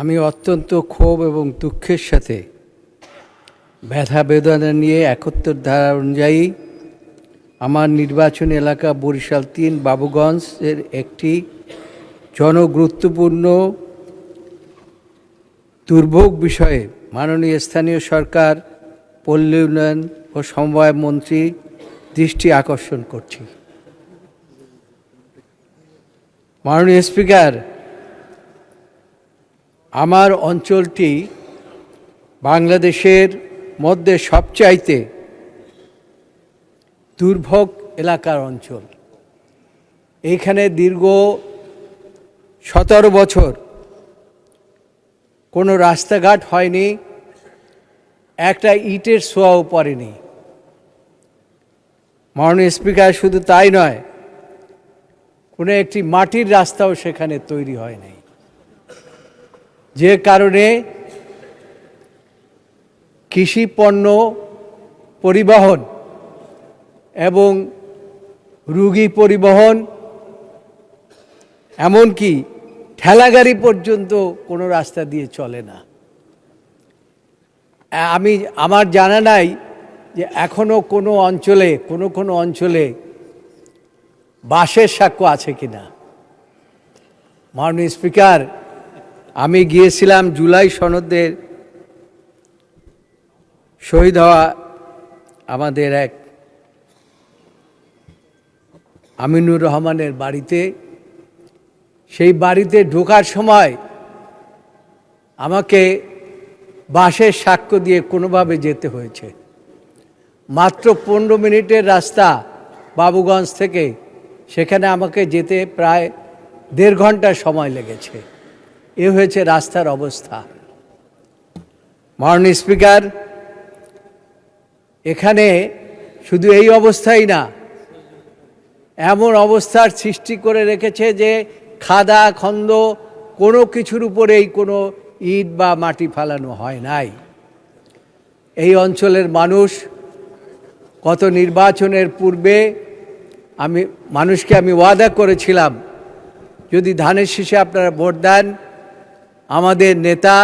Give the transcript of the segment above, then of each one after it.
আমি অত্যন্ত ক্ষোভ এবং দুঃখের সাথে ব্যথা বেদনা নিয়ে ৭১ ধারা অনুযায়ী আমার নির্বাচন এলাকা বরিশাল ৩ বাবুগঞ্জের একটি জনগুরুত্বপূর্ণ দুর্ভোগ বিষয়ে মাননীয় স্থানীয় সরকার, পল্লী উন্নয়ন ও সমবায় মন্ত্রী দৃষ্টি আকর্ষণ করছি। মাননীয় স্পিকার, আমার অঞ্চলটি বাংলাদেশের মধ্যে সবচাইতে দুর্ভোগ এলাকার অঞ্চল। এইখানে দীর্ঘ ১৭ বছর কোনো রাস্তাঘাট হয়নি, একটা ইটের ছোঁয়াও পড়েনি। মাননীয় স্পিকার, শুধু তাই নয়, কোনো একটি মাটির রাস্তাও সেখানে তৈরি হয় নাই, যে কারণে কৃষি পণ্য পরিবহন এবং রোগী পরিবহন, এমনকি ঠেলাগাড়ি পর্যন্ত কোনো রাস্তা দিয়ে চলে না। আমার জানা নাই যে এখনও কোনো অঞ্চলে বাসের সাক্ষ্য আছে কিনা। মাননীয় স্পিকার, আমি গিয়েছিলাম জুলাই সনদের শহীদ হওয়া আমাদের এক আমিনুর রহমানের বাড়িতে। সেই বাড়িতে ঢোকার সময় আমাকে বাসের সাক্ষ্য দিয়ে কোনোভাবে যেতে হয়েছে। মাত্র 15 মিনিটের রাস্তা বাবুগঞ্জ থেকে, সেখানে আমাকে যেতে প্রায় 1.5 ঘন্টা সময় লেগেছে। এ হয়েছে রাস্তার অবস্থা। মাননীয় স্পিকার, এখানে শুধু এই অবস্থাই না, এমন অবস্থার সৃষ্টি করে রেখেছে যে খাদা খন্দ কোনো কিছুর উপরেই কোনো ইট বা মাটি ফেলানো হয় নাই। এই অঞ্চলের মানুষ গত নির্বাচনের পূর্বে মানুষকে আমি ওয়াদা করেছিলাম, যদি ধানের শীষে আপনারা ভোট দেন, আমাদের নেতা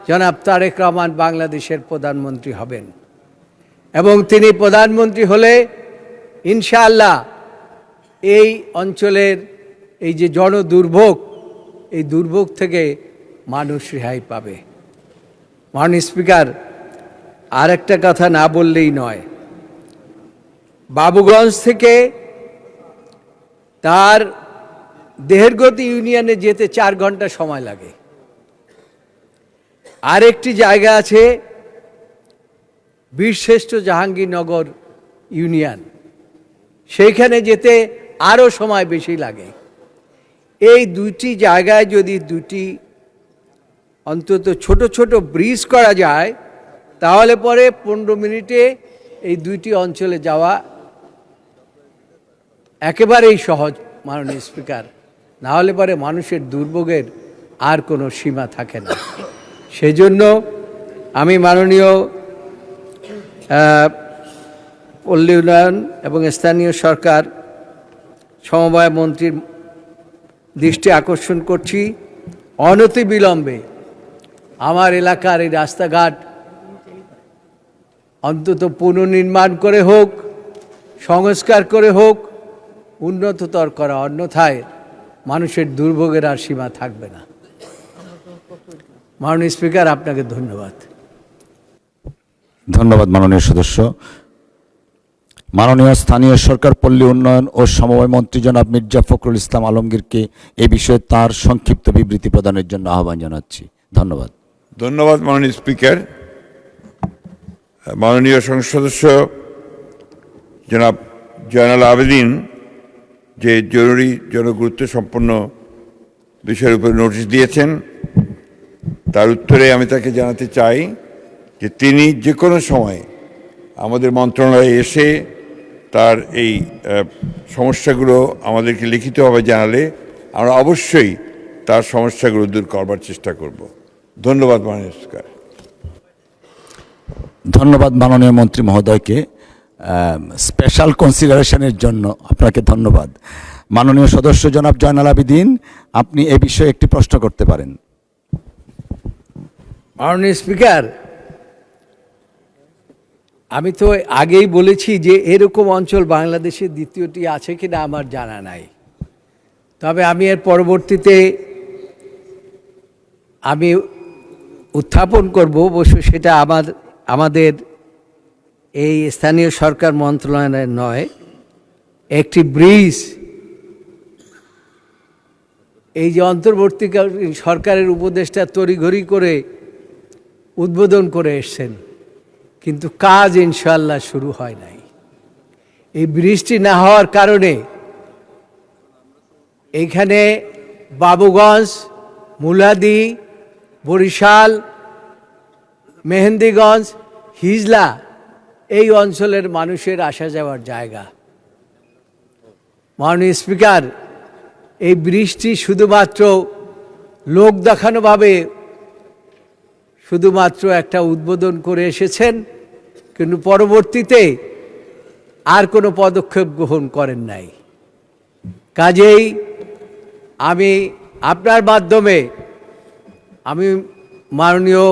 জনাব তারেক রহমান বাংলাদেশের প্রধানমন্ত্রী হবেন, এবং তিনি প্রধানমন্ত্রী হলে ইনশাআল্লাহ এই অঞ্চলের এই যে জনদুর্ভোগ, এই দুর্ভোগ থেকে মানুষ রেহাই পাবে। মাননীয় স্পিকার, আর একটা কথা না বললেই নয়, বাবুগঞ্জ থেকে তার দেহেরগতি ইউনিয়নে যেতে 4 ঘন্টা সময় লাগে। আরেকটি জায়গা আছে বীরশ্রেষ্ঠ জাহাঙ্গীরনগর ইউনিয়ন, সেইখানে যেতে আরও সময় বেশি লাগে। এই দুইটি জায়গায় যদি অন্তত ছোট ছোট ব্রিজ করা যায়, তাহলে পরে 15 মিনিটে এই দুইটি অঞ্চলে যাওয়া একেবারেই সহজ। মাননীয় স্পিকার, না হলে পরে মানুষের দুর্ভোগের আর কোনো সীমা থাকে না। সেজন্য আমি মাননীয় পল্লী উন্নয়ন এবং স্থানীয় সরকার সমবায় মন্ত্রীর দৃষ্টি আকর্ষণ করছি, অনতিবিলম্বে আমার এলাকার এই রাস্তাঘাট অন্তত পুনর্নির্মাণ করে হোক, সংস্কার করে হোক, উন্নততর করা, অন্যথায় মানুষের দুর্ভোগের আর সীমা থাকবে না। মাননীয় স্পিকার, আপনাকে ধন্যবাদ। ধন্যবাদ মাননীয় সদস্য। মাননীয় স্থানীয় সরকার, পল্লী উন্নয়ন ও সমবায় মন্ত্রী জনাব মির্জা ফখরুল ইসলাম আলমগীরকে এ বিষয়ে তার সংক্ষিপ্ত বিবৃতি প্রদানের জন্য আহ্বান জানাচ্ছি। ধন্যবাদ। ধন্যবাদ মাননীয় স্পিকার। মাননীয় সংসদ সদস্য জনাব জয়নাল আবেদিন যে জরুরি জনগুরুত্ব সম্পন্ন বিষয়ের উপর নোটিশ দিয়েছেন, তার উত্তরে আমি তাকে জানাতে চাই যে তিনি যে কোনো সময় আমাদের মন্ত্রণালয়ে এসে তার এই সমস্যাগুলো আমাদেরকে লিখিতভাবে জানালে আমরা অবশ্যই তার সমস্যাগুলো দূর করবার চেষ্টা করব। ধন্যবাদ মাননীয় স্পিকার। ধন্যবাদ মাননীয় মন্ত্রী মহোদয়কে স্পেশাল কনসিডারেশনের জন্য। আপনাকে ধন্যবাদ। মাননীয় সদস্য জনাব জয়নাল আবেদিন, আপনি এ বিষয়ে একটি প্রশ্ন করতে পারেন। মাননীয় স্পিকার, আমি তো আগেই বলেছি যে এরকম অঞ্চল বাংলাদেশের দ্বিতীয়টি আছে কিনা আমার জানা নাই। তবে আমি এর পরবর্তীতে আমি উত্থাপন করব, অবশ্য সেটা আমাদের এই স্থানীয় সরকার মন্ত্রণালয়ের নয়। একটি ব্রিজ এই যে অন্তর্বর্তীকালীন সরকারের উপদেষ্টা তড়িঘড়ি করে উদ্বোধন করে এসছেন, কিন্তু কাজ ইনশাআল্লাহ শুরু হয় নাই। এই বৃষ্টি না হওয়ার কারণে এইখানে বাবুগঞ্জ, মুলাদি, বরিশাল, মেহেন্দিগঞ্জ, হিজলা এই অঞ্চলের মানুষের আসা যাওয়ার জায়গা। মাননীয় স্পিকার, এই বৃষ্টি শুধুমাত্র লোক দেখানোভাবে শুধুমাত্র একটা উদ্বোধন করে এসেছেন, কিন্তু পরবর্তীতে আর কোনো পদক্ষেপ গ্রহণ করেন নাই। কাজেই আমি আপনার মাধ্যমে আমি মাননীয়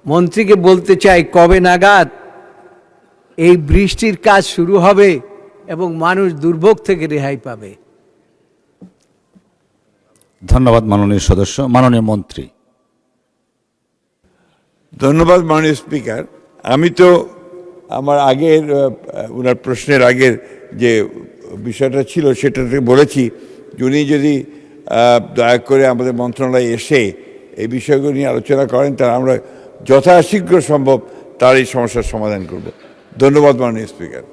মন্ত্রীকে বলতে চাই, কবে নাগাদ এই বৃষ্টির কাজ শুরু হবে এবং মানুষ দুর্ভোগ থেকে রেহাই পাবে? ধন্যবাদ মাননীয় সদস্য। মাননীয় মন্ত্রী। ধন্যবাদ মাননীয় স্পিকার। আমি তো আমার আগের ওনার প্রশ্নের আগের যে বিষয়টা ছিল সেটাতে বলেছি, উনি যদি দয়া করে আমাদের মন্ত্রণালয়ে এসে এই বিষয়গুলো নিয়ে আলোচনা করেন, তাহলে আমরা যথাশীঘ্র সম্ভব তার এই সমস্যার সমাধান করব। ধন্যবাদ মাননীয় স্পিকার।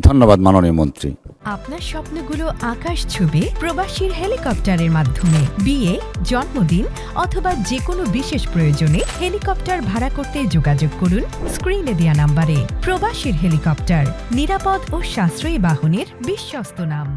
ধন্যবাদ মাননীয় মন্ত্রী। আপনার স্বপ্নগুলো আকাশ ছুবে প্রবাসীর হেলিকপ্টারের মাধ্যমে। বিয়ে, জন্মদিন অথবা যে কোনো বিশেষ প্রয়োজনে হেলিকপ্টার ভাড়া করতে যোগাযোগ করুন স্ক্রিনে দেয়া নাম্বারে। প্রবাসীর হেলিকপ্টার, নিরাপদ ও সাশ্রয়ী বাহনের বিশ্বস্ত নাম।